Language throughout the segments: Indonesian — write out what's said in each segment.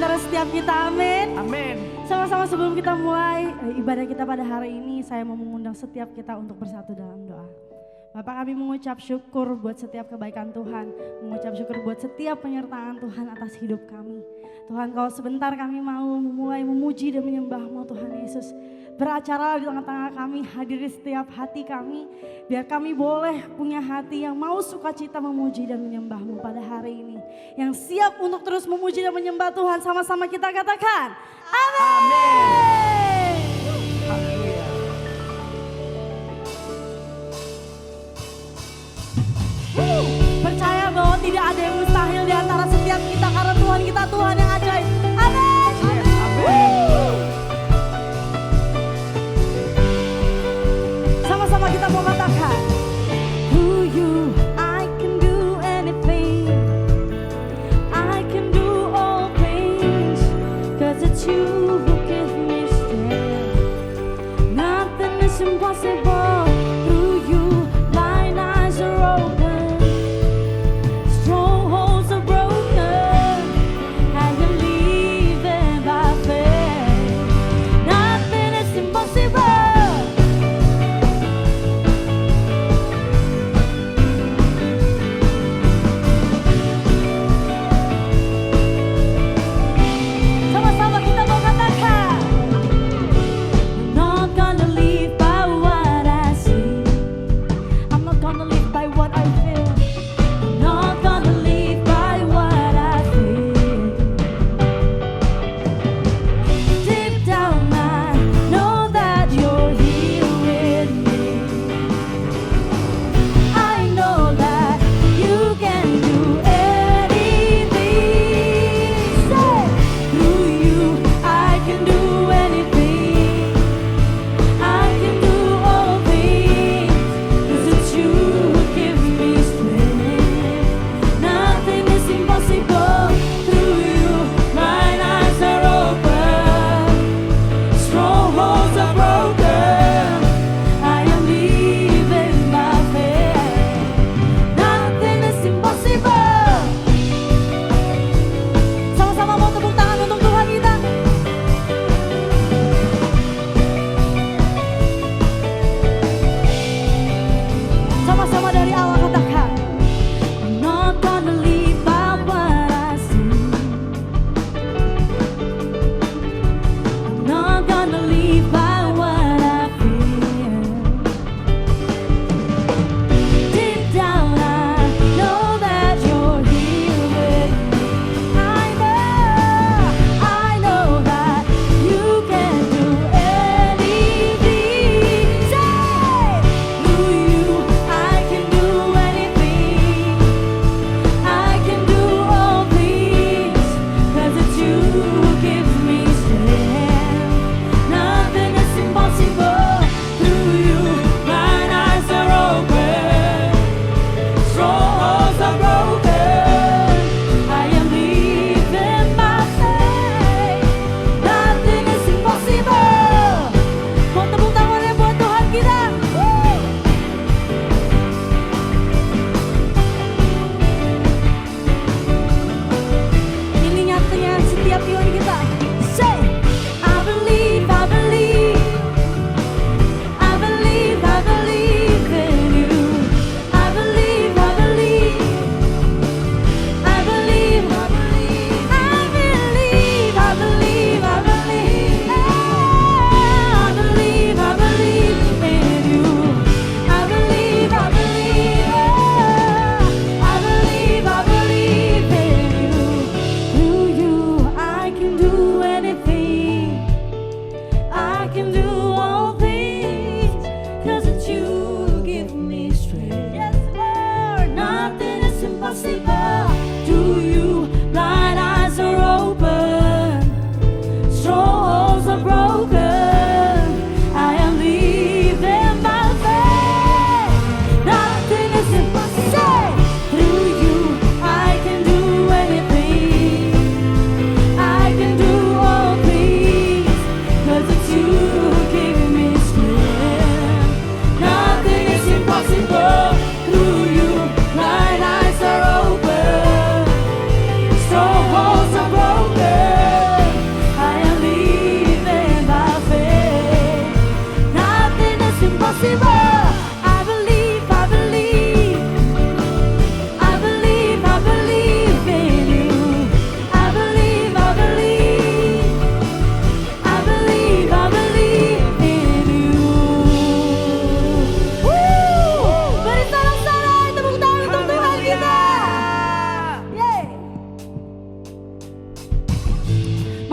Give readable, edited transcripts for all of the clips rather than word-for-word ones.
antara setiap kita, amin. Amin. Sama-sama sebelum kita mulai ibadah kita pada hari ini, saya mau mengundang setiap kita untuk bersatu dalam doa. Bapak, kami mengucap syukur buat setiap kebaikan Tuhan, mengucap syukur buat setiap penyertaan Tuhan atas hidup kami. Tuhan, kalau sebentar kami mau memulai memuji dan menyembah-Mu Tuhan Yesus. Beracara di tengah-tengah kami, hadir di setiap hati kami, biar kami boleh punya hati yang mau sukacita memuji dan menyembah-Mu pada hari ini. Yang siap untuk terus memuji dan menyembah Tuhan, sama-sama kita katakan, amin. Percaya bahwa tidak ada yang mustahil di antara setiap kita karena Tuhan kita Tuhan yang ajaib. Amin. Sama-sama kita mau katakan, who you, I can do anything, I can do all things, 'cause it's you who give me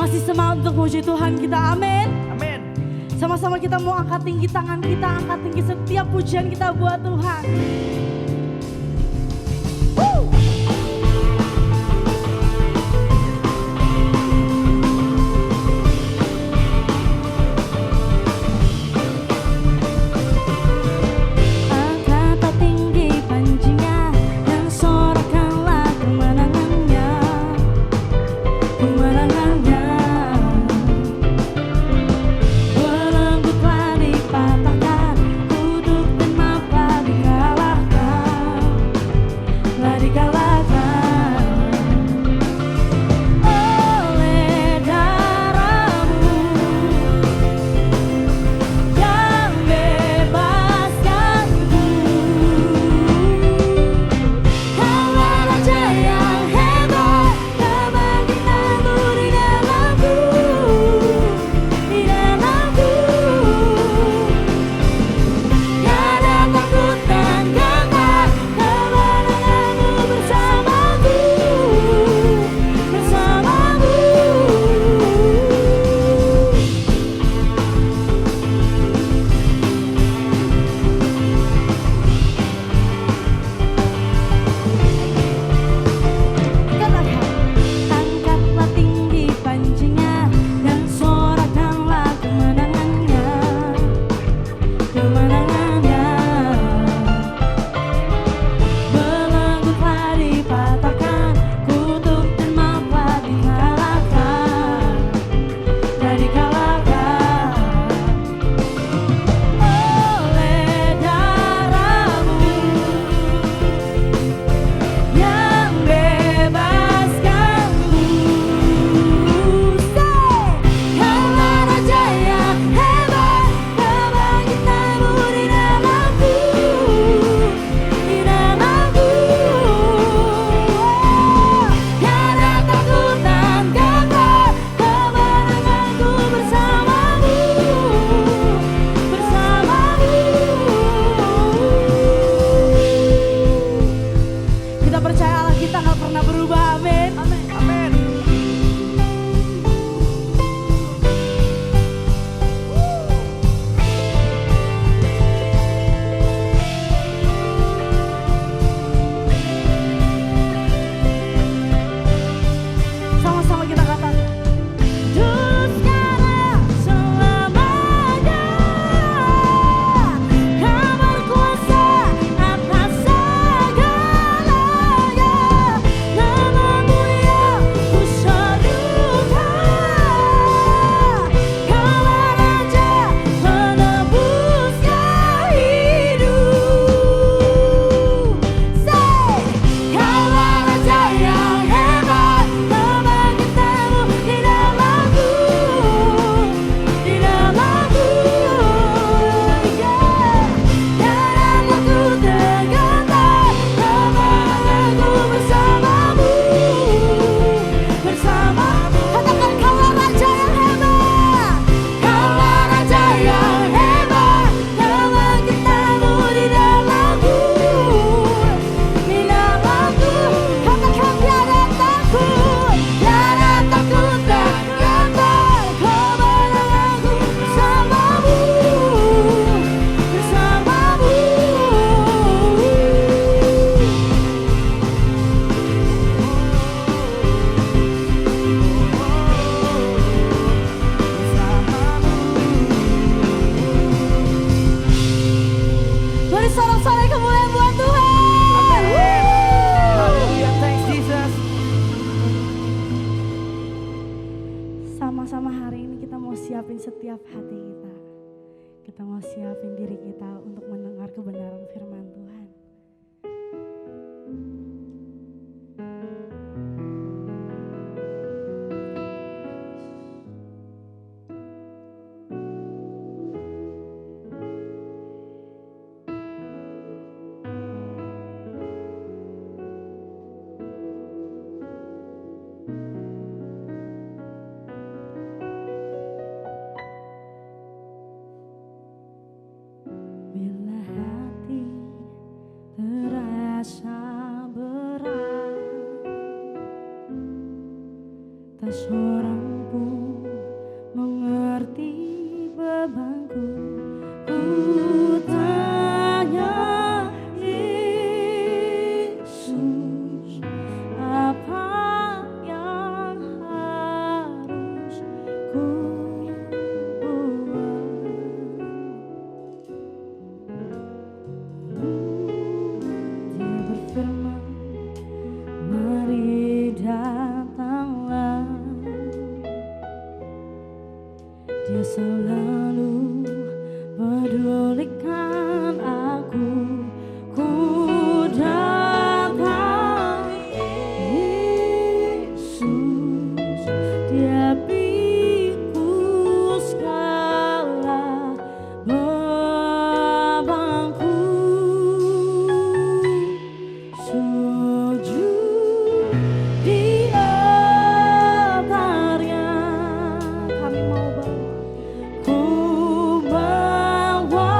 Masih semangat untuk memuji Tuhan kita, amin. Amin. Sama-sama kita mau angkat tinggi tangan kita, angkat tinggi setiap pujian kita buat Tuhan. setiap hati kita. Kita mau siapin diri kita untuk mendengar kebenaran firman Tuhan. Bila hati seorang pun mengerti bebanku. Ku tanya Yesus, apa yang harus ku buat? Dia berfirman, mari datanglah. Dia selalu pedulikan aku. Ku datang Yesus, Dia pikul segala bebanku. Sujud di altarnya, kami mau bawa, ku bawa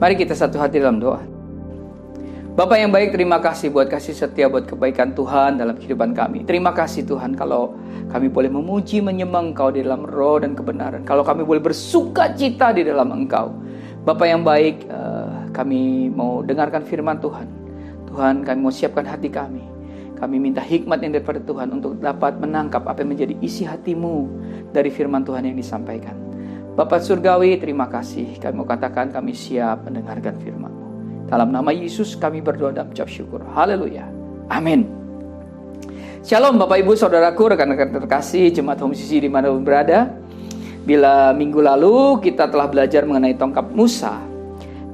Mari kita satu hati dalam doa. Bapa yang baik, terima kasih buat kasih setia, buat kebaikan Tuhan dalam kehidupan kami. Terima kasih Tuhan kalau kami boleh memuji, menyembah Engkau di dalam roh dan kebenaran. Kalau kami boleh bersuka cita di dalam Engkau. Bapa yang baik, kami mau dengarkan firman Tuhan. Tuhan, kami mau siapkan hati kami. Kami minta hikmat yang daripada Tuhan untuk dapat menangkap apa yang menjadi isi hati-Mu dari firman Tuhan yang disampaikan. Bapa Surgawi, terima kasih. Kami mau katakan kami siap mendengarkan firman-Mu. Dalam nama Yesus kami berdoa dan ucap syukur. Haleluya. Amin. Shalom Bapak Ibu Saudaraku, rekan-rekan terkasih, jemaat Home CC dimanapun berada. Bila minggu lalu kita telah belajar mengenai tongkat Musa,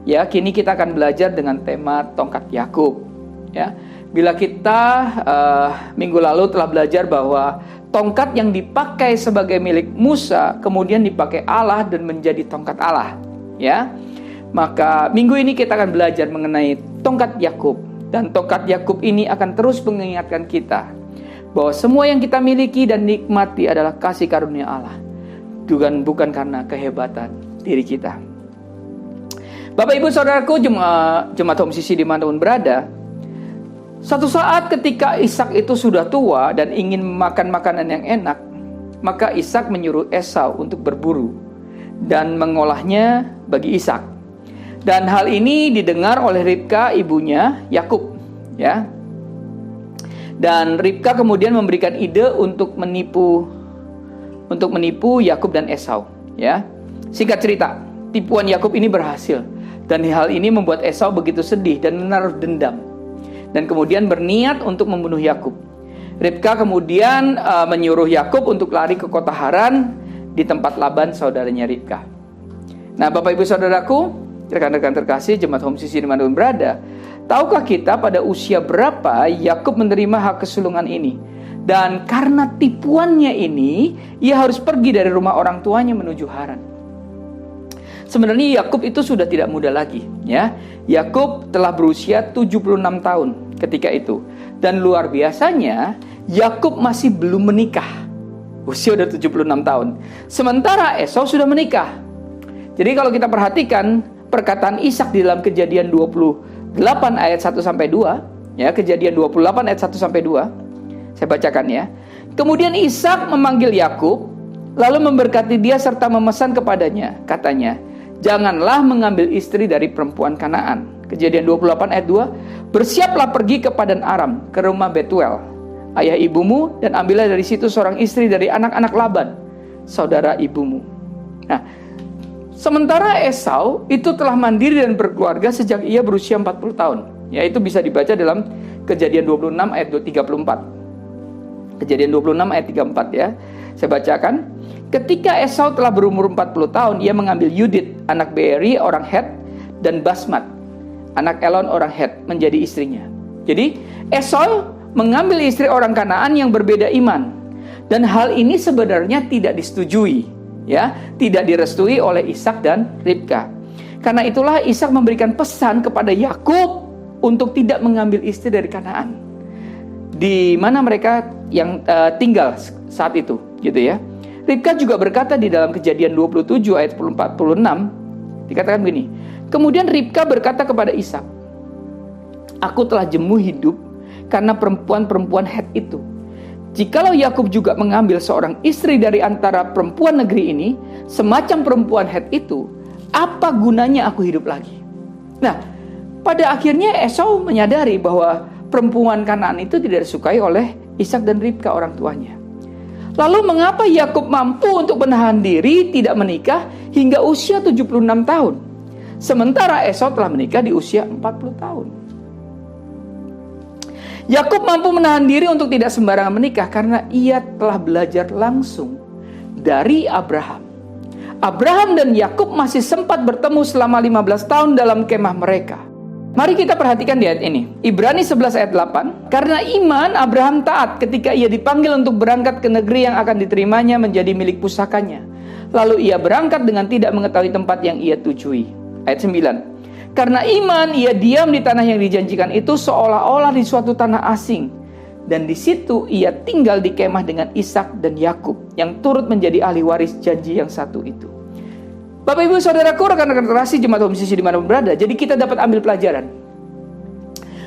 ya, kini kita akan belajar dengan tema tongkat Yakub. Ya, bila kita minggu lalu telah belajar bahwa tongkat yang dipakai sebagai milik Musa kemudian dipakai Allah dan menjadi tongkat Allah. Ya. Maka minggu ini kita akan belajar mengenai tongkat Yakub. Dan tongkat Yakub ini akan terus mengingatkan kita bahwa semua yang kita miliki dan nikmati adalah kasih karunia Allah, bukan karena kehebatan diri kita. Bapak Ibu Saudaraku, jemaat Home CC dimanapun berada, suatu saat ketika Ishak itu sudah tua dan ingin makan makanan yang enak, maka Ishak menyuruh Esau untuk berburu dan mengolahnya bagi Ishak. Dan hal ini didengar oleh Ribka, ibunya Yakub, ya. Dan Ribka kemudian memberikan ide untuk menipu Yakub dan Esau, ya. Singkat cerita, tipuan Yakub ini berhasil dan hal ini membuat Esau begitu sedih dan menaruh dendam dan kemudian berniat untuk membunuh Yakub. Ribka kemudian menyuruh Yakub untuk lari ke kota Haran di tempat Laban saudaranya Ribka. Nah, Bapak Ibu Saudaraku, rekan-rekan terkasih, jemaat Home CC dimanapun berada, tahukah kita pada usia berapa Yakub menerima hak kesulungan ini? Dan karena tipuannya ini, ia harus pergi dari rumah orang tuanya menuju Haran. Sebenarnya Yakub itu sudah tidak muda lagi, ya. Yakub telah berusia 76 tahun ketika itu. Dan luar biasanya, Yakub masih belum menikah. Usia udah 76 tahun. Sementara Esau sudah menikah. Jadi kalau kita perhatikan perkataan Ishak di dalam Kejadian 28 ayat 1 sampai 2, ya, Kejadian 28 ayat 1 sampai 2. Saya bacakan ya. Kemudian Ishak memanggil Yakub, lalu memberkati dia serta memesan kepadanya, katanya, "Janganlah mengambil istri dari perempuan Kanaan." Kejadian 28 ayat 2, "Bersiaplah pergi ke Padan Aram, ke rumah Betuel, ayah ibumu, dan ambillah dari situ seorang istri dari anak-anak Laban, saudara ibumu." Nah, sementara Esau itu telah mandiri dan berkeluarga sejak ia berusia 40 tahun. Ya, itu bisa dibaca dalam Kejadian 26 ayat 34. Kejadian 26 ayat 34 ya. Saya bacakan. Ketika Esau telah berumur 40 tahun, ia mengambil Yudit, anak Beeri orang Het, dan Basmat, anak Elon orang Het, menjadi istrinya. Jadi, Esau mengambil istri orang Kanaan yang berbeda iman. Dan hal ini sebenarnya tidak disetujui, ya, tidak direstui oleh Ishak dan Ribka. Karena itulah Ishak memberikan pesan kepada Yakub untuk tidak mengambil istri dari Kanaan, di mana mereka yang tinggal saat itu, gitu ya. Ribka juga berkata di dalam Kejadian 27 ayat 46, dikatakan begini, "Kemudian Ribka berkata kepada Ishak, 'Aku telah jemu hidup karena perempuan-perempuan Het itu. Jikalau Yakub juga mengambil seorang istri dari antara perempuan negeri ini, semacam perempuan Het itu, apa gunanya aku hidup lagi?'" Nah, pada akhirnya Esau menyadari bahwa perempuan Kanaan itu tidak disukai oleh Ishak dan Ribka orang tuanya. Lalu mengapa Yakub mampu untuk menahan diri tidak menikah hingga usia 76 tahun? Sementara Esau telah menikah di usia 40 tahun. Yakub mampu menahan diri untuk tidak sembarangan menikah karena ia telah belajar langsung dari Abraham. Abraham dan Yakub masih sempat bertemu selama 15 tahun dalam kemah mereka. Mari kita perhatikan di ayat ini. Ibrani 11 ayat 8. Karena iman Abraham taat ketika ia dipanggil untuk berangkat ke negeri yang akan diterimanya menjadi milik pusakanya. Lalu ia berangkat dengan tidak mengetahui tempat yang ia tujui. Ayat 9. Karena iman ia diam di tanah yang dijanjikan itu seolah-olah di suatu tanah asing. Dan di situ ia tinggal di kemah dengan Ishak dan Yakub yang turut menjadi ahli waris janji yang satu itu. Bapak Ibu Saudaraku, rekan-rekan terkasih jemaat Homsisi dimanapun berada, jadi kita dapat ambil pelajaran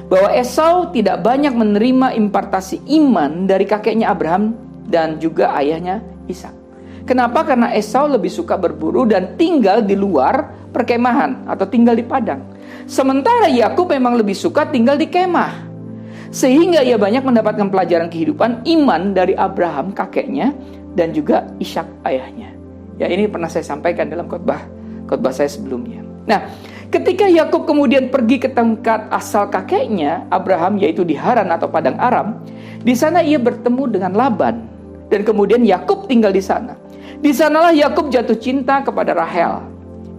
bahwa Esau tidak banyak menerima impartasi iman dari kakeknya Abraham dan juga ayahnya Ishak. Kenapa? Karena Esau lebih suka berburu dan tinggal di luar perkemahan atau tinggal di padang. Sementara Yakub memang lebih suka tinggal di kemah. Sehingga ia banyak mendapatkan pelajaran kehidupan iman dari Abraham kakeknya dan juga Ishak ayahnya. Ya, ini pernah saya sampaikan dalam khotbah saya sebelumnya. Nah, ketika Yakub kemudian pergi ke tempat asal kakeknya Abraham, yaitu di Haran atau Padang Aram, di sana ia bertemu dengan Laban dan kemudian Yakub tinggal di sana. Di sanalah Yakub jatuh cinta kepada Rahel.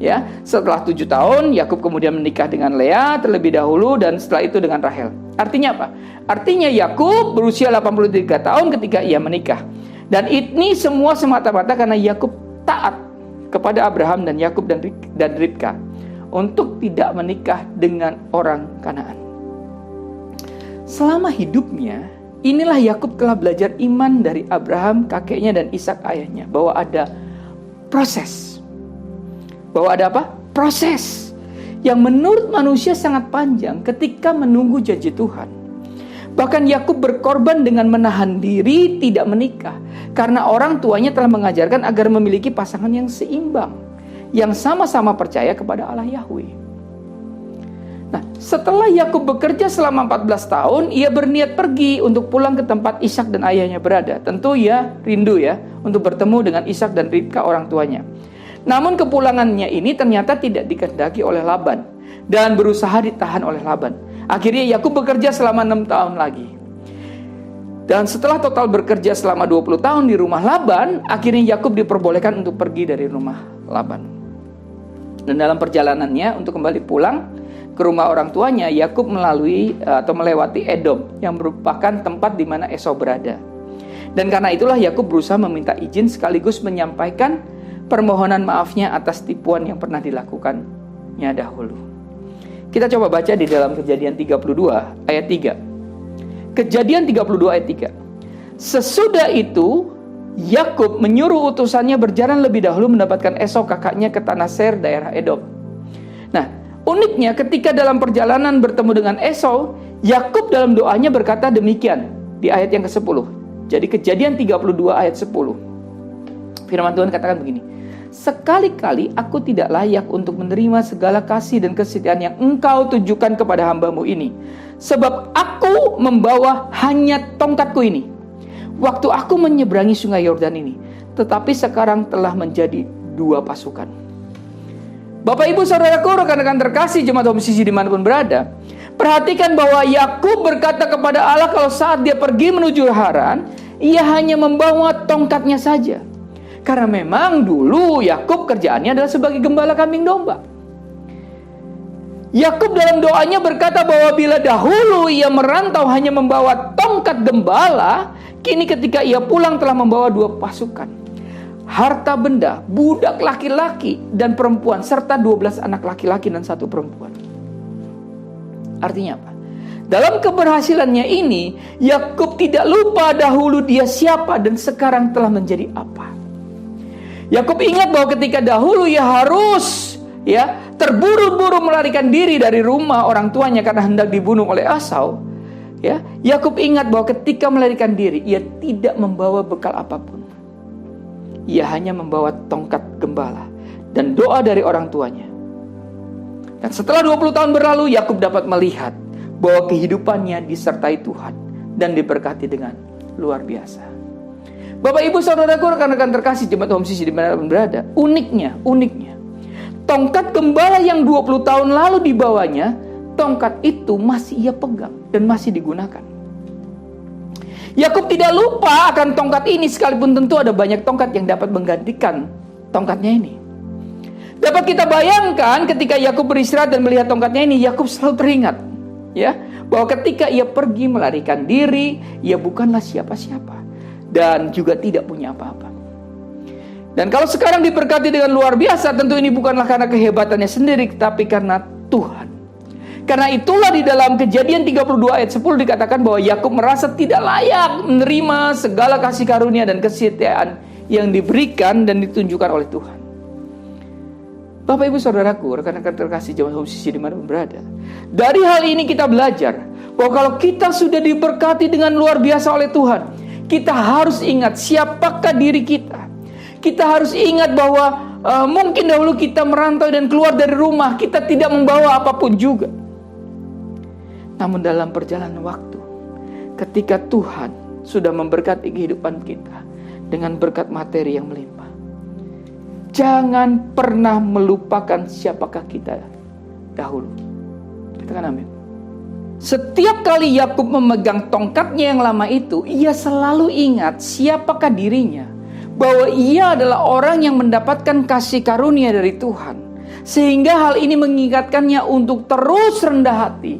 Ya, setelah 7 tahun Yakub kemudian menikah dengan Lea terlebih dahulu dan setelah itu dengan Rahel. Artinya apa? Artinya Yakub berusia 83 tahun ketika ia menikah. Dan ini semua semata-mata karena Yakub taat kepada Abraham dan Yakub dan Ribka untuk tidak menikah dengan orang Kanaan. Selama hidupnya, inilah Yakub telah belajar iman dari Abraham kakeknya dan Ishak ayahnya, bahwa ada proses. Bahwa ada apa? Proses yang menurut manusia sangat panjang ketika menunggu janji Tuhan. Bahkan Yakub berkorban dengan menahan diri tidak menikah karena orang tuanya telah mengajarkan agar memiliki pasangan yang seimbang, yang sama-sama percaya kepada Allah Yahweh. Nah, setelah Yakub bekerja selama 14 tahun, ia berniat pergi untuk pulang ke tempat Ishak dan ayahnya berada. Tentu ia rindu ya untuk bertemu dengan Ishak dan Ribka orang tuanya. Namun kepulangannya ini ternyata tidak dikehendaki oleh Laban dan berusaha ditahan oleh Laban. Akhirnya Yakub bekerja selama 6 tahun lagi. Dan setelah total bekerja selama 20 tahun di rumah Laban, akhirnya Yakub diperbolehkan untuk pergi dari rumah Laban. Dan dalam perjalanannya untuk kembali pulang ke rumah orang tuanya, Yakub melewati Edom yang merupakan tempat di mana Esau berada. Dan karena itulah Yakub berusaha meminta izin sekaligus menyampaikan permohonan maafnya atas tipuan yang pernah dilakukannya dahulu. Kita coba baca di dalam Kejadian 32 ayat 3. Kejadian 32 ayat 3. Sesudah itu Yakub menyuruh utusannya berjalan lebih dahulu mendapatkan Esau kakaknya ke tanah Seir daerah Edom. Nah, uniknya ketika dalam perjalanan bertemu dengan Esau, Yakub dalam doanya berkata demikian di ayat yang ke-10. Jadi Kejadian 32 ayat 10. Firman Tuhan katakan begini. Sekali-kali aku tidak layak untuk menerima segala kasih dan kesetiaan yang engkau tunjukkan kepada hambamu ini. Sebab aku membawa hanya tongkatku ini. Waktu aku menyeberangi sungai Yordan ini. Tetapi sekarang telah menjadi 2 pasukan. Bapak ibu saudaraku, rekan-rekan terkasih jemaat Homsisi dimanapun berada. Perhatikan bahwa Yakub berkata kepada Allah kalau saat dia pergi menuju Haran, ia hanya membawa tongkatnya saja. Karena memang dulu Yakub kerjaannya adalah sebagai gembala kambing domba. Yakub dalam doanya berkata bahwa bila dahulu ia merantau hanya membawa tongkat gembala, kini ketika ia pulang telah membawa 2 pasukan. Harta benda, budak laki-laki dan perempuan, serta 12 anak laki-laki dan 1 perempuan. Artinya apa? Dalam keberhasilannya ini, Yakub tidak lupa dahulu dia siapa dan sekarang telah menjadi apa. Yakub ingat bahwa ketika dahulu ia harus terburu-buru melarikan diri dari rumah orang tuanya karena hendak dibunuh oleh Esau. Yakub ingat bahwa ketika melarikan diri ia tidak membawa bekal apapun. Ia hanya membawa tongkat gembala dan doa dari orang tuanya. Dan setelah 20 tahun berlalu, Yakub dapat melihat bahwa kehidupannya disertai Tuhan dan diberkati dengan luar biasa. Bapak ibu saudaraku, rekan-rekan terkasih jemaat Homsisi dimanapun berada, uniknya tongkat gembala yang 20 tahun lalu dibawanya, tongkat itu masih ia pegang dan masih digunakan. Yakub tidak lupa akan tongkat ini, sekalipun tentu ada banyak tongkat yang dapat menggantikan tongkatnya ini. Dapat kita bayangkan ketika Yakub beristirahat dan melihat tongkatnya ini, Yakub selalu teringat bahwa ketika ia pergi melarikan diri, ia bukanlah siapa-siapa dan juga tidak punya apa-apa. Dan kalau sekarang diberkati dengan luar biasa, tentu ini bukanlah karena kehebatannya sendiri, tapi karena Tuhan. Karena itulah di dalam Kejadian 32 ayat 10 dikatakan bahwa Yakub merasa tidak layak menerima segala kasih karunia dan kesetiaan yang diberikan dan ditunjukkan oleh Tuhan. Bapak Ibu Saudaraku, rekan-rekan terkasih jemaat Home CC dimanapun berada, dari hal ini kita belajar bahwa kalau kita sudah diberkati dengan luar biasa oleh Tuhan, kita harus ingat siapakah diri kita. Kita harus ingat bahwa mungkin dahulu kita merantau dan keluar dari rumah, kita tidak membawa apapun juga. Namun dalam perjalanan waktu, ketika Tuhan sudah memberkati kehidupan kita dengan berkat materi yang melimpah, jangan pernah melupakan siapakah kita dahulu. Katakan amin. Setiap kali Yakub memegang tongkatnya yang lama itu, ia selalu ingat siapakah dirinya, bahwa ia adalah orang yang mendapatkan kasih karunia dari Tuhan. Sehingga hal ini mengingatkannya untuk terus rendah hati,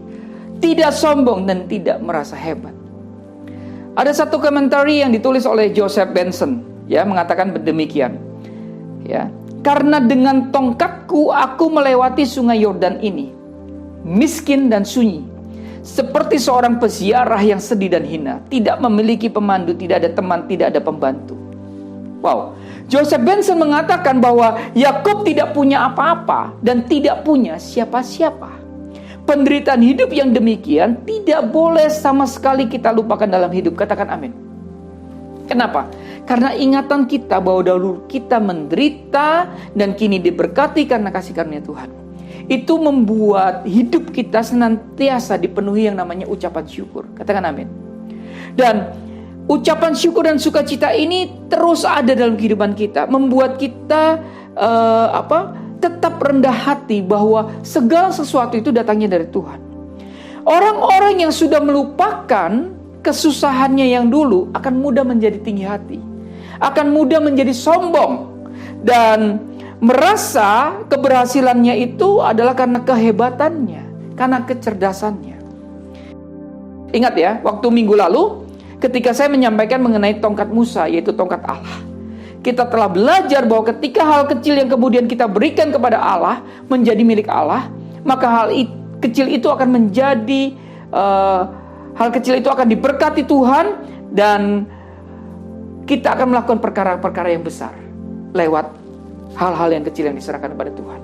tidak sombong dan tidak merasa hebat. Ada satu komentari yang ditulis oleh Joseph Benson, ya, mengatakan demikian. Ya, karena dengan tongkatku aku melewati sungai Yordan ini, miskin dan sunyi, seperti seorang peziarah yang sedih dan hina, tidak memiliki pemandu, tidak ada teman, tidak ada pembantu. Wow, Joseph Benson mengatakan bahwa Yakub tidak punya apa-apa dan tidak punya siapa-siapa. Penderitaan hidup yang demikian tidak boleh sama sekali kita lupakan dalam hidup. Katakan amin. Kenapa? Karena ingatan kita bahwa dahulu kita menderita dan kini diberkati karena kasih karunia Tuhan, itu membuat hidup kita senantiasa dipenuhi yang namanya ucapan syukur. Katakan amin. Dan ucapan syukur dan sukacita ini terus ada dalam kehidupan kita, membuat kita tetap rendah hati bahwa segala sesuatu itu datangnya dari Tuhan. Orang-orang yang sudah melupakan kesusahannya yang dulu akan mudah menjadi tinggi hati, akan mudah menjadi sombong, dan merasa keberhasilannya itu adalah karena kehebatannya, karena kecerdasannya. Ingat ya, waktu minggu lalu ketika saya menyampaikan mengenai tongkat Musa, yaitu tongkat Allah, kita telah belajar bahwa ketika hal kecil yang kemudian kita berikan kepada Allah menjadi milik Allah, maka hal kecil itu akan menjadi hal kecil itu akan diberkati Tuhan, dan kita akan melakukan perkara-perkara yang besar lewat hal-hal yang kecil yang diserahkan kepada Tuhan.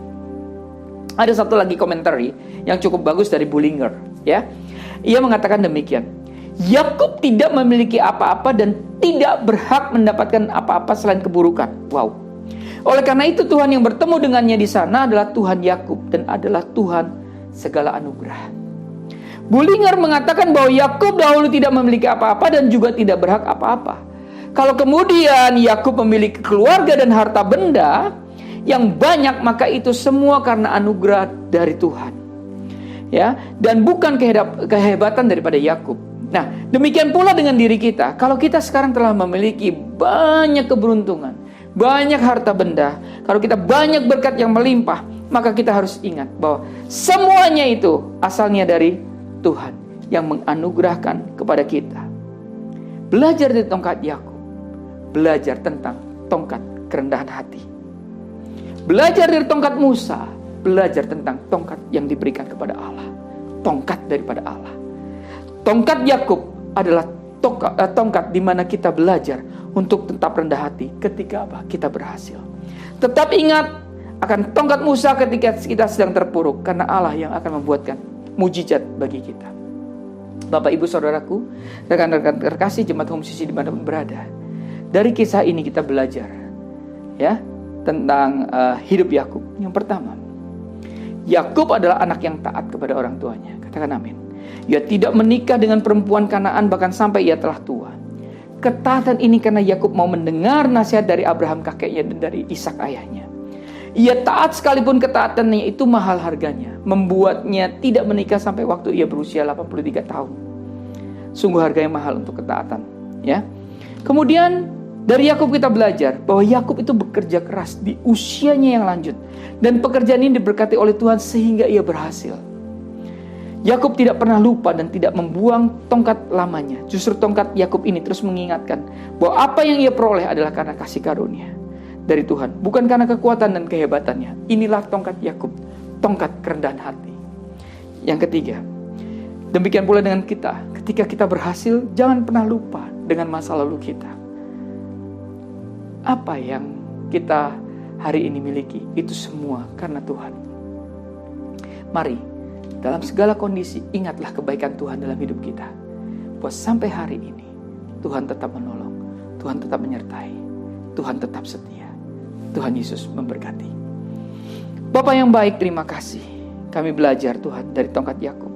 Ada satu lagi komentari yang cukup bagus dari Bullinger, ya. Ia mengatakan demikian: Yakub tidak memiliki apa-apa dan tidak berhak mendapatkan apa-apa selain keburukan. Wow. Oleh karena itu Tuhan yang bertemu dengannya di sana adalah Tuhan Yakub dan adalah Tuhan segala anugerah. Bullinger mengatakan bahwa Yakub dahulu tidak memiliki apa-apa dan juga tidak berhak apa-apa. Kalau kemudian Yakub memiliki keluarga dan harta benda yang banyak, maka itu semua karena anugerah dari Tuhan, ya, dan bukan kehebatan daripada Yakub. Nah, demikian pula dengan diri kita. Kalau kita sekarang telah memiliki banyak keberuntungan, banyak harta benda, kalau kita banyak berkat yang melimpah, maka kita harus ingat bahwa semuanya itu asalnya dari Tuhan yang menganugerahkan kepada kita. Belajar dari tongkat Yakub, belajar tentang tongkat kerendahan hati. Belajar dari tongkat Musa, belajar tentang tongkat yang diberikan kepada Allah, tongkat daripada Allah. Tongkat Yakub adalah tongkat di mana kita belajar untuk tetap rendah hati ketika kita berhasil. Tetap ingat akan tongkat Musa ketika kita sedang terpuruk, karena Allah yang akan membuatkan mujizat bagi kita. Bapak Ibu Saudaraku, rekan-rekan terkasih jemaat Home CC dimanapun berada, dari kisah ini kita belajar, ya, tentang hidup Yakub. Yang pertama, Yakub adalah anak yang taat kepada orang tuanya. Katakan amin. Ia tidak menikah dengan perempuan Kanaan bahkan sampai ia telah tua. Ketaatan ini karena Yakub mau mendengar nasihat dari Abraham kakeknya dan dari Ishak ayahnya. Ia taat sekalipun ketaatannya itu mahal harganya, membuatnya tidak menikah sampai waktu ia berusia 83 tahun. Sungguh harga yang mahal untuk ketaatan, ya. Kemudian dari Yakub kita belajar bahwa Yakub itu bekerja keras di usianya yang lanjut, dan pekerjaan ini diberkati oleh Tuhan sehingga ia berhasil. Yakub tidak pernah lupa dan tidak membuang tongkat lamanya. Justru tongkat Yakub ini terus mengingatkan bahwa apa yang ia peroleh adalah karena kasih karunia dari Tuhan, bukan karena kekuatan dan kehebatannya. Inilah tongkat Yakub, tongkat kerendahan hati. Yang ketiga, demikian pula dengan kita. Ketika kita berhasil, jangan pernah lupa dengan masa lalu kita. Apa yang kita hari ini miliki, itu semua karena Tuhan. Mari, dalam segala kondisi, ingatlah kebaikan Tuhan dalam hidup kita. Bahwa sampai hari ini, Tuhan tetap menolong, Tuhan tetap menyertai, Tuhan tetap setia. Tuhan Yesus memberkati. Bapa yang baik, terima kasih. Kami belajar Tuhan dari tongkat Yakub.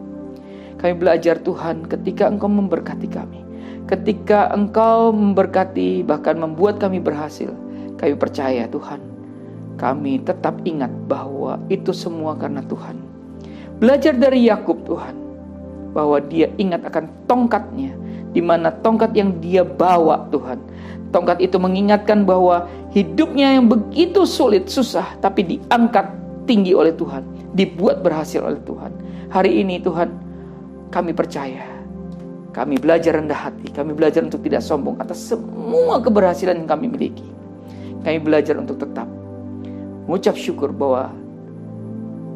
Kami belajar Tuhan ketika Engkau memberkati kami. Ketika Engkau memberkati, bahkan membuat kami berhasil. Kami percaya Tuhan, kami tetap ingat bahwa itu semua karena Tuhan. Belajar dari Yakub Tuhan, bahwa dia ingat akan tongkatnya, di mana tongkat yang dia bawa Tuhan. Tongkat itu mengingatkan bahwa hidupnya yang begitu sulit, susah, tapi diangkat tinggi oleh Tuhan, dibuat berhasil oleh Tuhan. Hari ini Tuhan, kami percaya, kami belajar rendah hati, kami belajar untuk tidak sombong atas semua keberhasilan yang kami miliki. Kami belajar untuk tetap mengucap syukur bahwa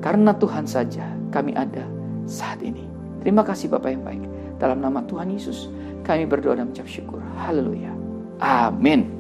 karena Tuhan saja kami ada saat ini. Terima kasih Bapa yang baik. Dalam nama Tuhan Yesus, kami berdoa dan mengucap syukur. Haleluya. Amin.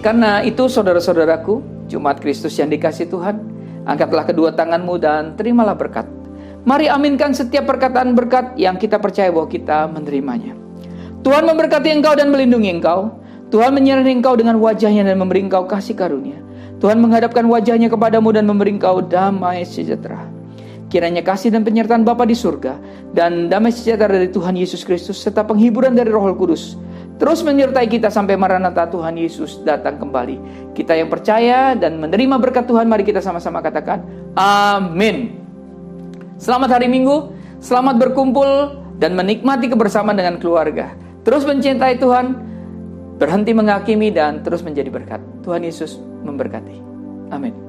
Karena itu saudara-saudaraku, Jemaat Kristus yang dikasihi Tuhan, angkatlah kedua tanganmu dan terimalah berkat. Mari aminkan setiap perkataan berkat yang kita percaya bahwa kita menerimanya. Tuhan memberkati engkau dan melindungi engkau. Tuhan menyertai engkau dengan wajahnya dan memberi engkau kasih karunia. Tuhan menghadapkan wajahnya kepadamu dan memberi engkau damai sejahtera. Kiranya kasih dan penyertaan Bapa di surga dan damai sejahtera dari Tuhan Yesus Kristus serta penghiburan dari Roh Kudus terus menyertai kita sampai Maranatha Tuhan Yesus datang kembali. Kita yang percaya dan menerima berkat Tuhan, mari kita sama-sama katakan amin. Selamat hari Minggu, selamat berkumpul dan menikmati kebersamaan dengan keluarga. Terus mencintai Tuhan, berhenti menghakimi dan terus menjadi berkat. Tuhan Yesus memberkati. Amin.